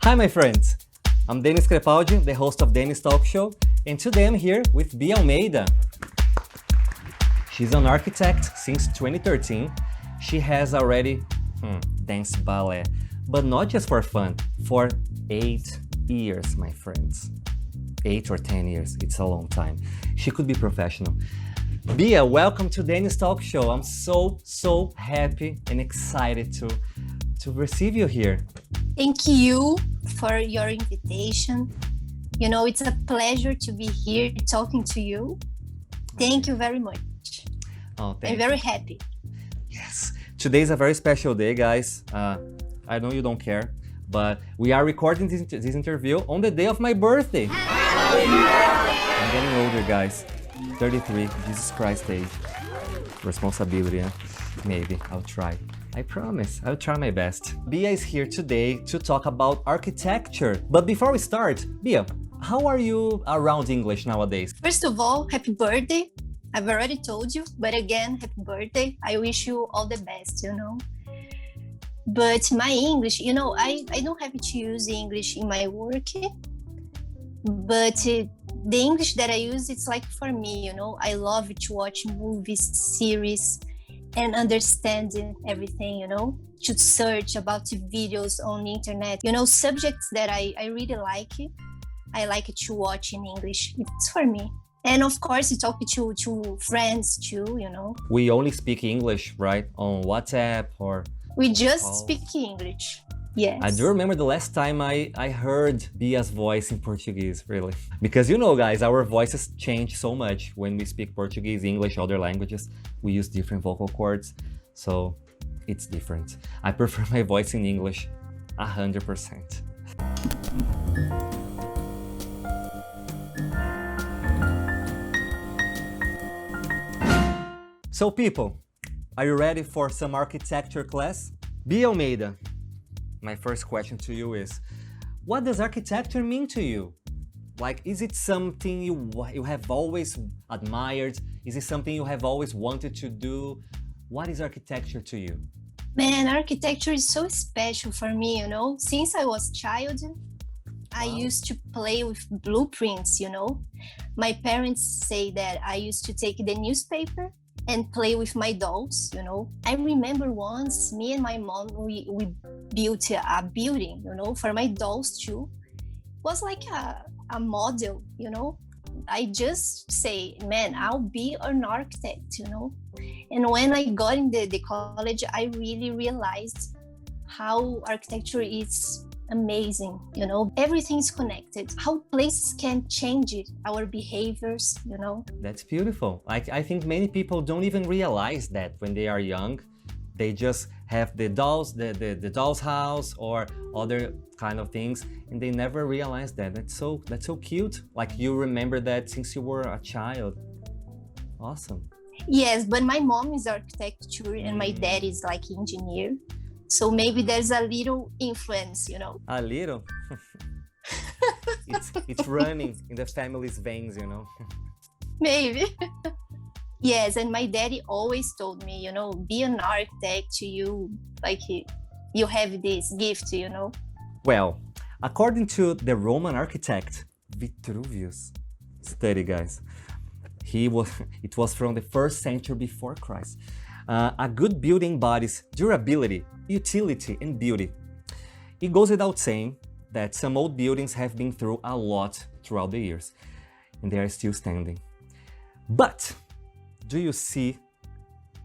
Hi, my friends. I'm Denis Crepaldi, the host of Denis Talk Show, and today I'm here with Bia Almeida. She's an architect since 2013. She has already danced ballet, but not just for fun, for 8 years, my friends. 8 or 10 years, it's a long time. She could be professional. Bia, welcome to Denis Talk Show. I'm so happy and excited to receive you here. Thank you for your invitation. You know, it's a pleasure to be here talking to you. Thank you very much. Oh, I'm very happy. Yes. Today's a very special day, guys. I know you don't care, but we are recording this interview on the day of my birthday. I'm getting older, guys. 33, Jesus Christ age. Responsibility, huh? Maybe, I'll try. I promise, I'll try my best. Bia is here today to talk about architecture. But before we start, Bia, how are you around English nowadays? First of all, happy birthday. I've already told you, but again, happy birthday. I wish you all the best, you know. But my English, you know, I don't have to use English in my work, but the English that I use, it's like for me, you know. I love to watch movies, series, and understand everything, you know, to search about videos on the internet, you know, subjects that I really like. I like to watch in English. It's for me. And of course, you talk to friends too, you know. We only speak English, right? On WhatsApp or... We just speak English. Yes. I do remember the last time I heard Bia's voice in Portuguese, really. Because you know, guys, our voices change so much when we speak Portuguese, English, other languages. We use different vocal cords, so it's different. I prefer my voice in English 100%. So people, are you ready for some architecture class? Bia Almeida, my first question to you is, what does architecture mean to you? Like, is it something you have always admired? Is it something you have always wanted to do? What is architecture to you? Man, architecture is so special for me, you know. Since I was a child, I used to play with blueprints, you know. My parents say that I used to take the newspaper and play with my dolls, you know. I remember once, me and my mom, we built a building, you know, for my dolls too. It was like a model, you know. I just say, man, I'll be an architect, you know. And when I got in the college, I really realized how architecture is amazing, you know. Everything's connected. How places can change our behaviors, you know. That's beautiful. I think many people don't even realize that when they are young. They just have the dolls, the doll's house or other kind of things, and they never realize that. That's so cute. Like, you remember that since you were a child. Awesome. Yes, but my mom is architecture and my dad is like engineer. So maybe there's a little influence, you know. A little? it's running in the family's veins, you know. Maybe. Yes, and my daddy always told me, you know, be an architect, you have this gift, you know. Well, according to the Roman architect Vitruvius, study, guys, it was from the 1st century before Christ. A good building embodies durability, utility, and beauty. It goes without saying that some old buildings have been through a lot throughout the years, and they are still standing. But do you see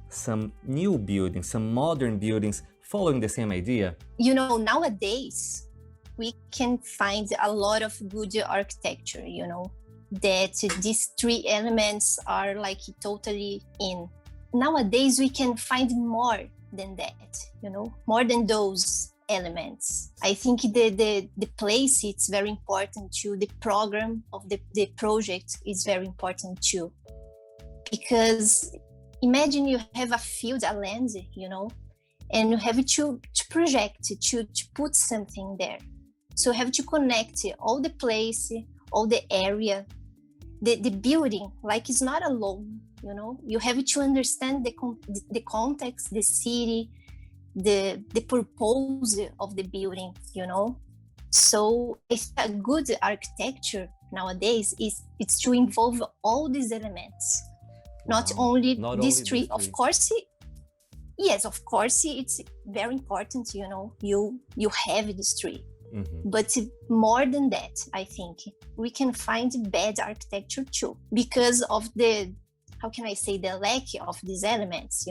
some new buildings, some modern buildings following the same idea? You know, nowadays, we can find a lot of good architecture, you know, that these 3 elements are like totally in. Nowadays, we can find more than that, you know, more than those elements. I think the place, it's very important too. The program of the project is very important too. Because imagine you have a field, a land, you know, and you have to project, to put something there. So you have to connect all the place, all the area, the building, like it's not alone, you know. You have to understand the context, the city, the purpose of the building, you know. So if a good architecture nowadays is it's to involve all these elements, not Wow. only Not these only three. these Of three. course, yes, of course, it's very important. You have these three, Mhm. but more than that, I think we can find bad architecture too because of the, how can I say, the lack of these elements.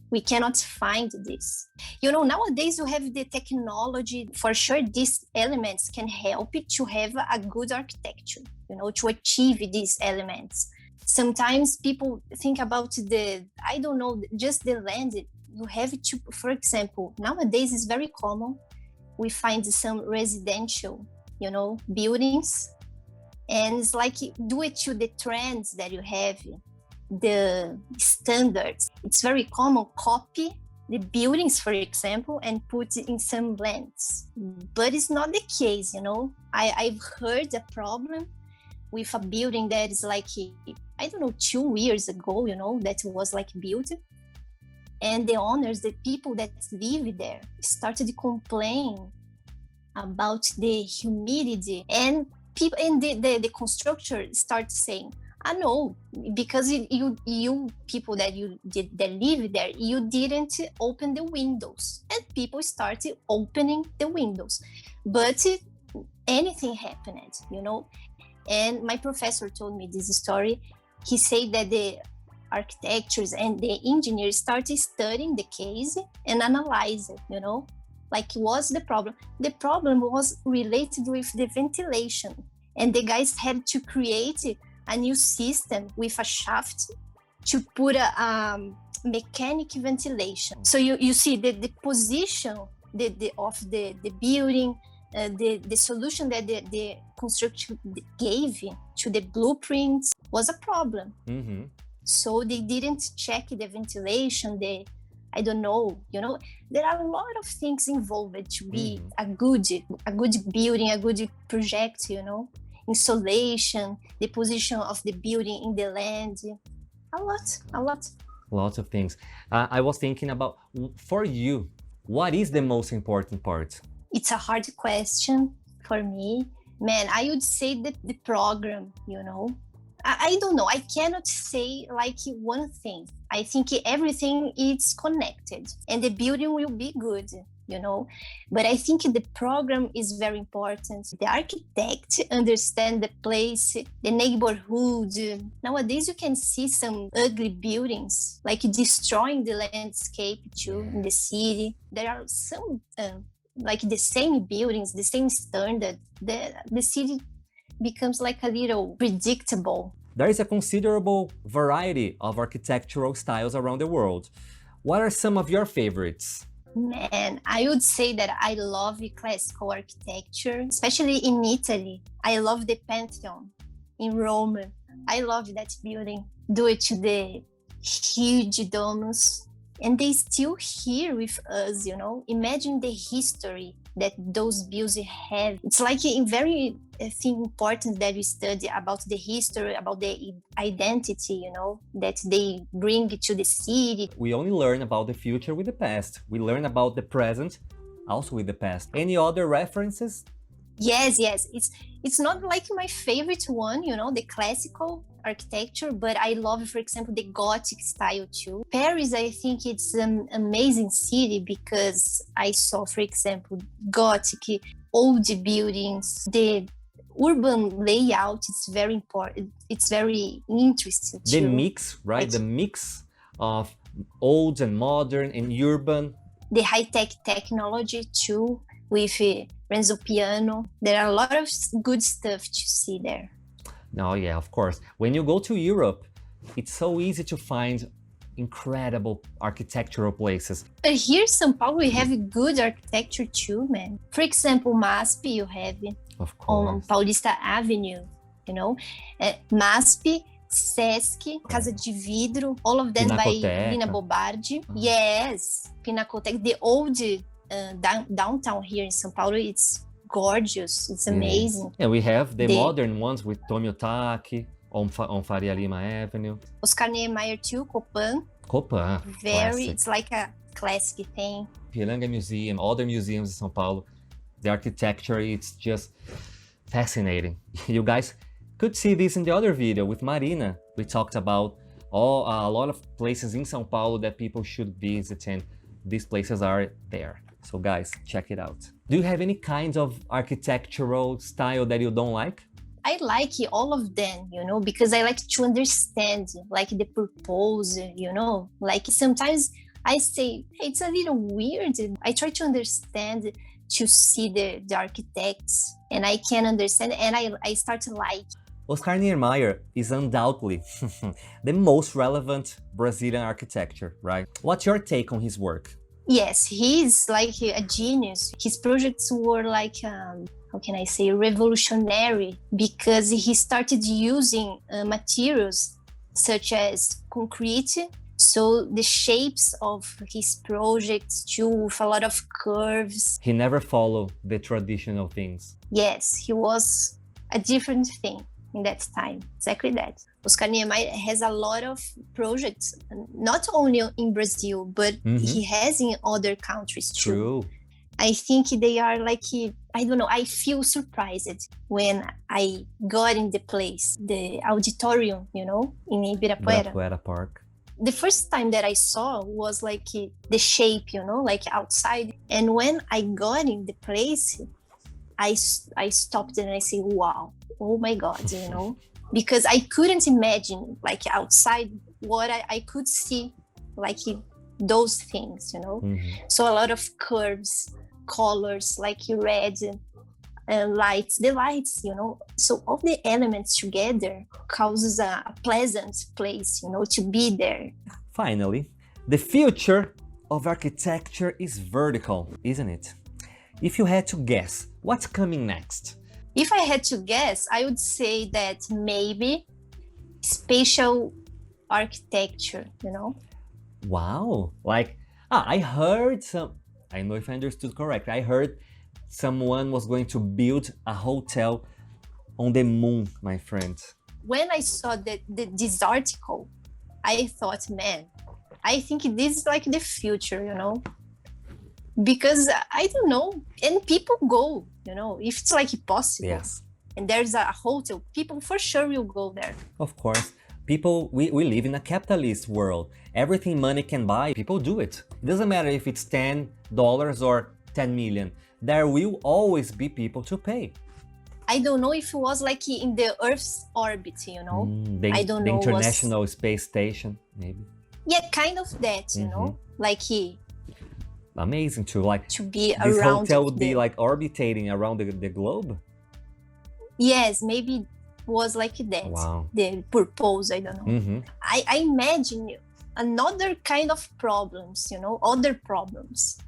We cannot find this. Nowadays you have the technology. For sure, these elements can help you to have a good architecture, to achieve these elements. Sometimes people think about I don't know, just the land. You have to, for example, nowadays it's very common. We find some residential, buildings, and it's like do it to the trends that you have, the standards. It's very common copy the buildings, for example, and put it in some lands. But it's not the case, I've heard a problem with a building that is like, I don't know, 2 years ago, that was like built. And the owners, the people that live there, started to complain about the humidity, and people, and the constructor started saying, no, because you people that live there, you didn't open the windows. And people started opening the windows, but anything happened, And my professor told me this story. He said that the architects and the engineers started studying the case and analyze it, like what's the problem. The problem was related with the ventilation, and the guys had to create a new system with a shaft to put a mechanic ventilation. So you see the position of the building, the solution that the construction gave to the blueprints was a problem. Mm-hmm. So they didn't check the ventilation, I don't know, there are a lot of things involved to be a good building, a good project, insulation, the position of the building in the land, a lot. Lots of things. I was thinking about, for you, what is the most important part? It's a hard question for me. Man, I would say that the program, I don't know. I cannot say like one thing. I think everything is connected and the building will be good, But I think the program is very important. The architect understand the place, the neighborhood. Nowadays, you can see some ugly buildings, like destroying the landscape too in the city. There are some like the same buildings, the same standard. The city becomes like a little predictable. There is a considerable variety of architectural styles around the world. What are some of your favorites? Man, I would say that I love classical architecture, especially in Italy. I love the Pantheon in Rome. I love that building due to the huge domes. And they still here with us, Imagine the history that those buildings have. It's like a very thing important that we study about the history, about the identity, that they bring to the city. We only learn about the future with the past. We learn about the present also with the past. Any other references? Yes. It's not like my favorite one, the classical architecture, but I love, for example, the Gothic style too. Paris, I think it's an amazing city because I saw, for example, Gothic, old buildings, the urban layout is very important. It's very interesting too. The mix, right? The mix of old and modern and urban. The high-tech technology too, with Renzo Piano. There are a lot of good stuff to see there. Oh yeah, of course. When you go to Europe, it's so easy to find incredible architectural places. But here in São Paulo, we have good architecture too, man. For example, MASP you have of course. On Paulista Avenue, MASP, Sesc, Casa de Vidro, all of them by Lina Bobardi. Yes, Pinacoteca, the old downtown here in São Paulo, it's gorgeous, it's amazing. Yeah, we have the modern ones with Tomi Otaki on Faria Lima Avenue. Oscar Niemeyer too, Copan. Classic. It's like a classic thing. Piranga Museum, other museums in São Paulo. The architecture, it's just fascinating. You guys could see this in the other video with Marina. We talked about a lot of places in São Paulo that people should visit, and these places are there. So guys, check it out. Do you have any kind of architectural style that you don't like? I like all of them, because I like to understand, like the purpose, like sometimes I say it's a little weird. I try to understand, to see the architects, and I can understand, and I start to like. Oscar Niemeyer is undoubtedly the most relevant Brazilian architecture, right? What's your take on his work? Yes, he's like a genius. His projects were like, how can I say, revolutionary, because he started using materials such as concrete. So the shapes of his projects too, with a lot of curves. He never followed the traditional things. Yes, he was a different thing in that time, exactly that. Oscar Niemeyer has a lot of projects, not only in Brazil, but he has in other countries too. True. I think they are like, I don't know, I feel surprised when I got in the place, the auditorium, in Ibirapuera. Ibirapuera Park. The first time that I saw was like the shape, like outside. And when I got in the place, I stopped and I say, wow, oh my God, because I couldn't imagine like outside what I could see, like those things, So a lot of curves, colors, like red and lights, the lights, So all the elements together causes a pleasant place, to be there. Finally, the future of architecture is vertical, isn't it? If you had to guess, what's coming next? If I had to guess, I would say that maybe spatial architecture, Wow, like, I heard I don't know if I understood correctly. I heard someone was going to build a hotel on the moon, my friend. When I saw this article, I thought, man, I think this is like the future, because I don't know, and people go, if it's like possible. Yes. And there's a hotel, people for sure will go there. Of course. People, we live in a capitalist world. Everything money can buy, people do it. It doesn't matter if it's $10 or 10 million. There will always be people to pay. I don't know if it was like in the Earth's orbit, I don't know. The International Space Station, maybe. Yeah, kind of that, like amazing too, like to be this around hotel would be like orbiting around the globe. Yes, maybe was like that. Wow. The purpose, I don't know. I imagine another kind of problems, other problems,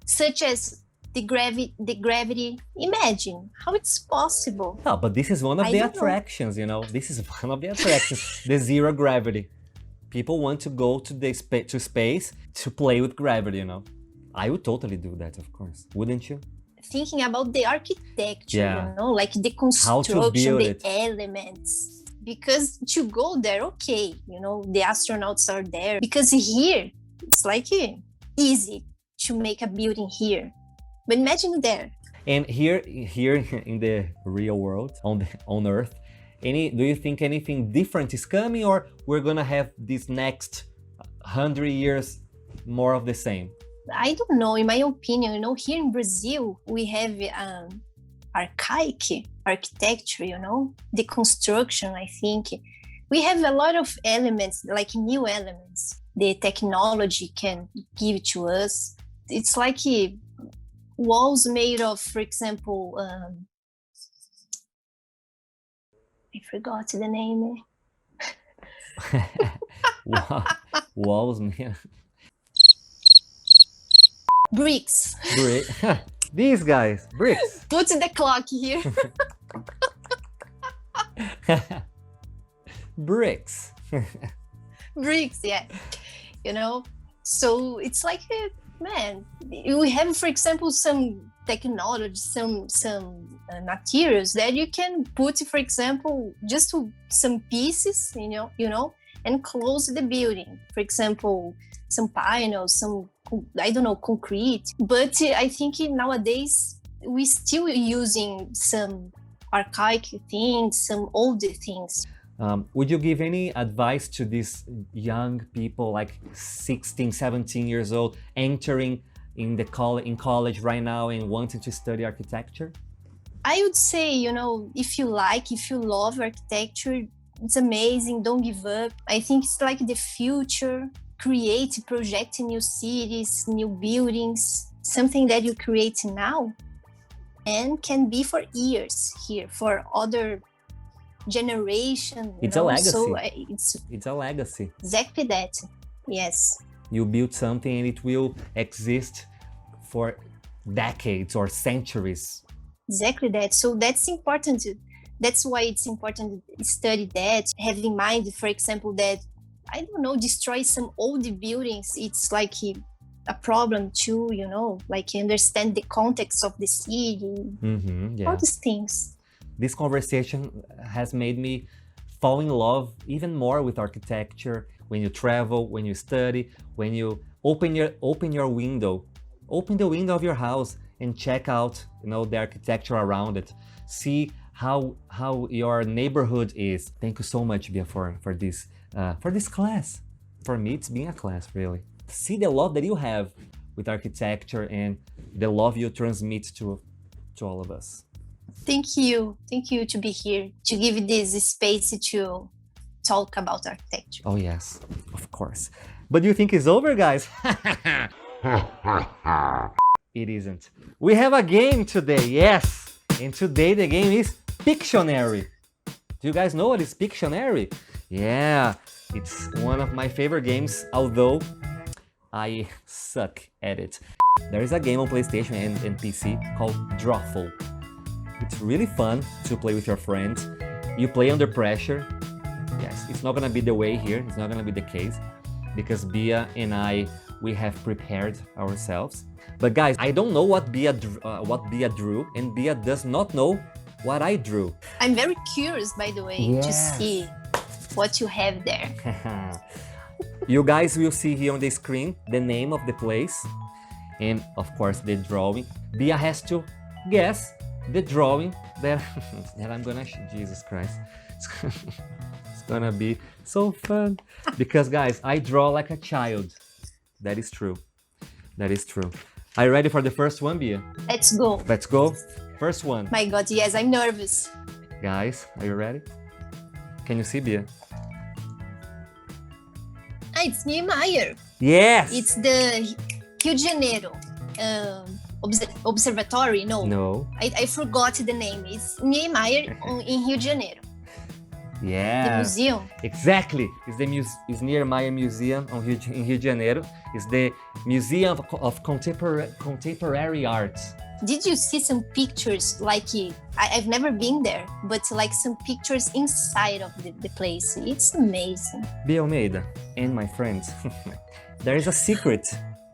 such as the gravity. Imagine how it's possible. No, but this is one of the attractions, This is one of the attractions, the zero gravity. People want to go to space to play with gravity, I would totally do that, of course. Wouldn't you? Thinking about the architecture, like the construction, the elements. Because to go there, okay, the astronauts are there. Because here, it's like easy to make a building here. But imagine there. And here in the real world, on Earth, do you think anything different is coming, or we're gonna have this next 100 years more of the same? I don't know. In my opinion, here in Brazil, we have archaic architecture, the construction, I think. We have a lot of elements, like new elements, the technology can give to us. It's like walls made of, for example, I forgot the name. Walls made... Bricks. These guys, bricks. Put the clock here. Bricks. Bricks, yeah. So it's like, man, we have, for example, some technology, some materials that you can put, for example, just some pieces, and close the building. For example, some panels, some, I don't know, concrete. But I think nowadays we still using some archaic things, some old things. Would you give any advice to these young people, like 16, 17 years old, entering in college right now and wanting to study architecture? I would say, if you love architecture, it's amazing. Don't give up. I think it's like the future. Create, project new cities, new buildings, something that you create now and can be for years here, for other generation. It's a legacy. So it's a legacy. Exactly that. Yes. You build something and it will exist for decades or centuries. Exactly that. So that's important. That's why it's important to study that. Have in mind, for example, that, I don't know, destroy some old buildings. It's like a problem too, like you understand the context of the city, all these things. This conversation has made me fall in love even more with architecture. When you travel, when you study, when you open the window of your house and check out, the architecture around it. See how your neighborhood is. Thank you so much, Bia, for this class. For me, it's been a class, really. See the love that you have with architecture and the love you transmit to all of us. Thank you to be here, to give this space to talk about architecture. Oh yes, of course. But you think it's over, guys? It isn't. We have a game today, yes! And today the game is Pictionary. Do you guys know what is Pictionary? Yeah, it's one of my favorite games, although I suck at it. There is a game on PlayStation and PC called Drawful. It's really fun to play with your friends. You play under pressure. Yes, it's not gonna be the way here. It's not gonna be the case because Bia and I, we have prepared ourselves. But guys, I don't know what Bia drew, and Bia does not know what I drew. I'm very curious, by the way, to see what you have there. You guys will see here on the screen the name of the place and of course the drawing. Bia has to guess the drawing that I'm gonna Jesus Christ. It's gonna be so fun because guys, I draw like a child. That is true. That is true. Are you ready for the first one, Bia? Let's go. Let's go. First one. My God, yes, I'm nervous. Guys, are you ready? Can you see, Bia? It's Niemeyer. Yes! It's the Rio de Janeiro Observatory. No. I forgot the name. It's Niemeyer in Rio de Janeiro. Yeah. The museum. Exactly. It's Niemeyer Museum in Rio de Janeiro. It's the Museum of Contemporary Art. Did you see some pictures? Like, I've never been there, but like some pictures inside of the place. It's amazing. Bia Almeida and my friends, there is a secret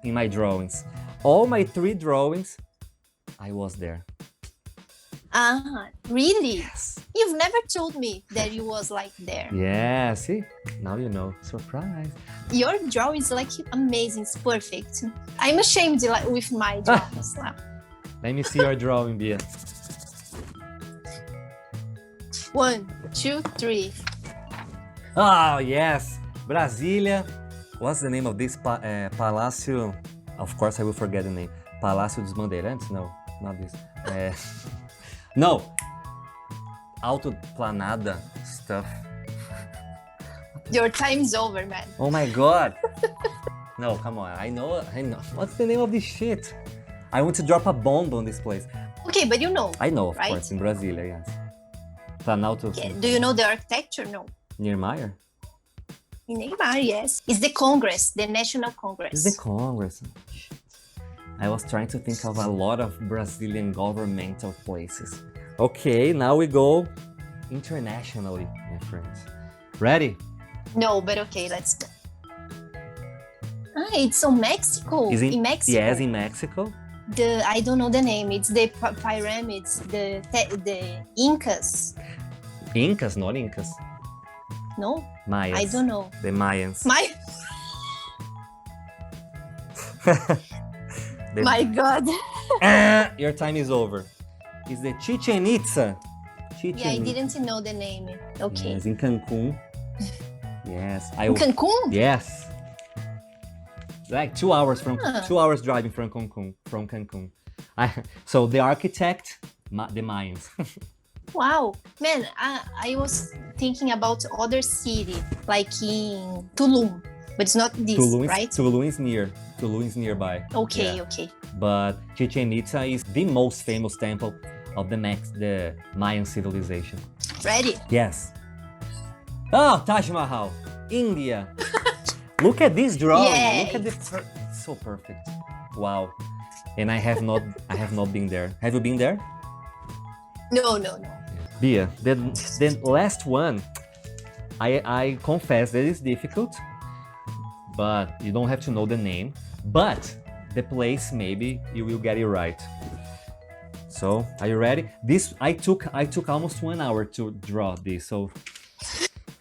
in my drawings. All my 3 drawings, I was there. Ah, really? Yes. You've never told me that you was like there. Yeah, see? Now you know. Surprise. Your drawing is like amazing. It's perfect. I'm ashamed with my drawings now. Let me see your drawing, Bia. 1, 2, 3. Oh, yes. Brasília. What's the name of this Palácio? Of course, I will forget the name. Palácio dos Bandeirantes? No, not this. No. Autoplanada stuff. Your time's over, man. Oh my God. No, come on. I know. What's the name of this shit? I want to drop a bomb on this place. Okay, but you know. I know, of right? course, in Brasília, yes. Planalto. Yeah. Do you know the architecture? No. Niemeyer? In Neymar, yes. It's the Congress, the National Congress. It's the Congress. Shit. I was trying to think of a lot of Brazilian governmental places. Okay, now we go internationally, my friends. Ready? No, but okay, let's go. Ah, it's on Mexico. In Mexico. Yes, in Mexico. I don't know the name. It's the pyramids, the Incas. Incas, not Incas. No? Mayas. I don't know. The Mayans. My God. Your time is over. It's the Chichen Itza. Yeah, I didn't know the name. Okay. Yes, in Cancun. Yes. In Cancun? Yes. Like 2 hours from Ah. 2 hours driving from Cancun. So the architect, the Mayans. Wow. Man, I was thinking about other city, like in Tulum, but it's not this, right? Tulum is near. Tulum is nearby. Okay, Yeah. okay. But Chichen Itza is the most famous temple of the Mayan civilization. Ready? Yes. Oh, Taj Mahal, India. Look at this drawing. Yay. Look at this. It's so perfect. Wow. And I have not been there. Have you been there? No. Bia, the last one, I confess that it's difficult, but you don't have to know the name. But the place, maybe you will get it right. So, are you ready? This I took almost 1 hour to draw this. So,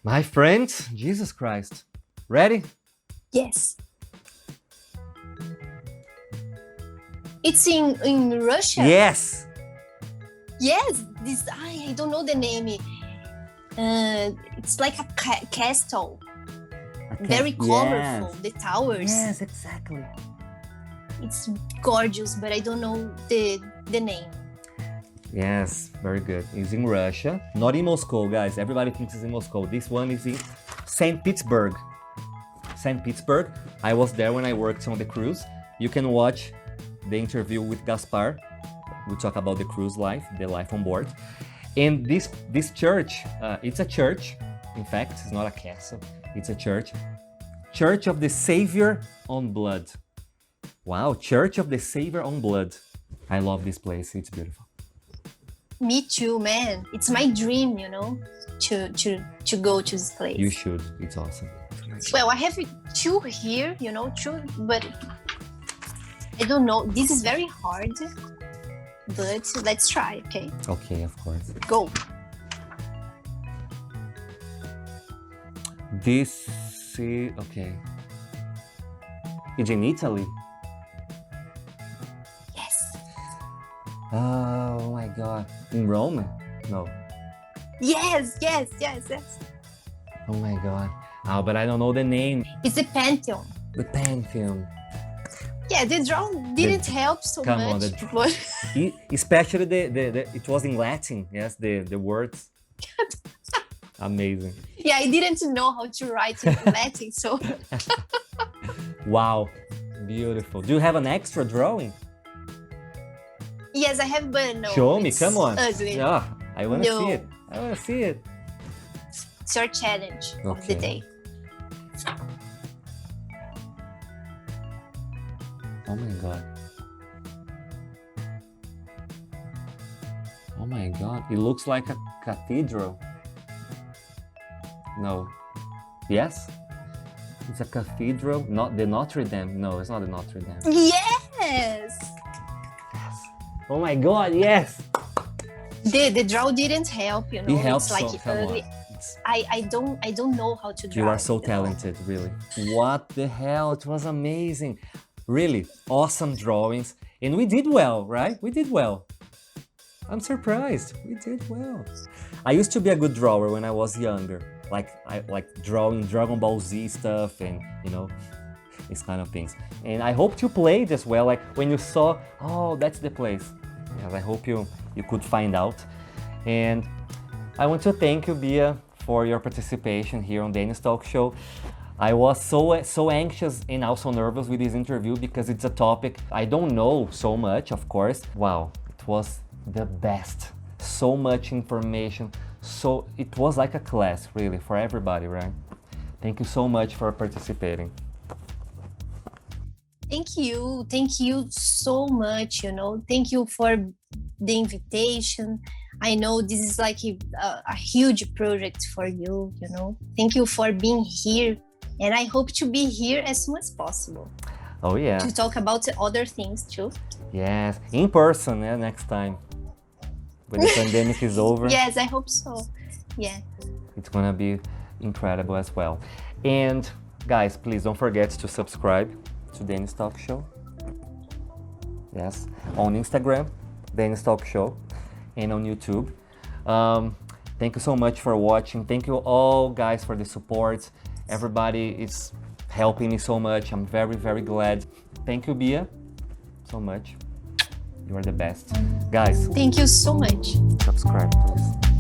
my friends, Jesus Christ, ready? Yes. It's in Russia? Yes. Yes, this I don't know the name. It's like a castle, very colorful. Yes. The towers. Yes, exactly. It's gorgeous, but I don't know the name. Yes, very good. It's in Russia, not in Moscow, guys. Everybody thinks it's in Moscow. This one is in St. Petersburg. St. Petersburg. I was there when I worked on the cruise. You can watch the interview with Gaspar. We talk about the cruise life, the life on board. And this church, it's a church. In fact, it's not a castle. It's a church. Church of the Savior on Blood. Wow, Church of the Savior on Blood. I love this place. It's beautiful. Me too, man. It's my dream, to go to this place. You should. It's awesome. Well, I have two here, two, but I don't know. This is very hard, but let's try, okay? Okay, of course. Go. This is okay. It's in Italy. Yes. Oh my God. In Rome? No. Yes. Oh my God. Oh, but I don't know the name. It's the Pantheon. The Pantheon. Yeah, the drawing didn't help so Come on, much. But Especially it was in Latin. Yes, the words. Amazing. yeah, I didn't know how to write in Latin, so Wow. Beautiful. Do you have an extra drawing? yes, I have, but no. Show me. it's Come on. Ugly. Yeah, I want to No. see it. I want to see it. It's your challenge of the Okay. day. Oh my God. Oh my God. It looks like a cathedral. No. Yes? It's a cathedral. Not the Notre Dame. No, it's not the Notre Dame. Yes. Oh my God, yes! The draw didn't help, It helps It's like so. Come on. ugly. I don't know how to draw. You are so it at all. talented, really. What the hell? It was amazing. Really, awesome drawings. And we did well, right? We did well. I'm surprised. We did well. I used to be a good drawer when I was younger. I like drawing Dragon Ball Z stuff and, these kind of things. And I hoped you played as well. Like when you saw, oh, that's the place. Yes, I hope you could find out. And I want to thank you, Bia, for your participation here on Dennis Talk Show. I was so anxious and also nervous with this interview because it's a topic I don't know so much, of course. Wow, it was the best. So much information. So it was like a class, really, for everybody, right? Thank you so much for participating. Thank you so much. Thank you for the invitation. I know this is like a huge project for you. Thank you for being here, and I hope to be here as soon as possible Oh yeah. to talk about other things too. Yes, in person, yeah, next time. When the pandemic is over. Yes, I hope so. Yeah. It's gonna be incredible as well. And guys, please don't forget to subscribe to Dennis Talk Show. Yes, on Instagram, Dennis Talk Show, and on YouTube. Thank you so much for watching. Thank you all guys for the support. Everybody is helping me so much. I'm very, very glad. Thank you, Bia, so much. You are the best. Guys, Thank you so much. subscribe, please.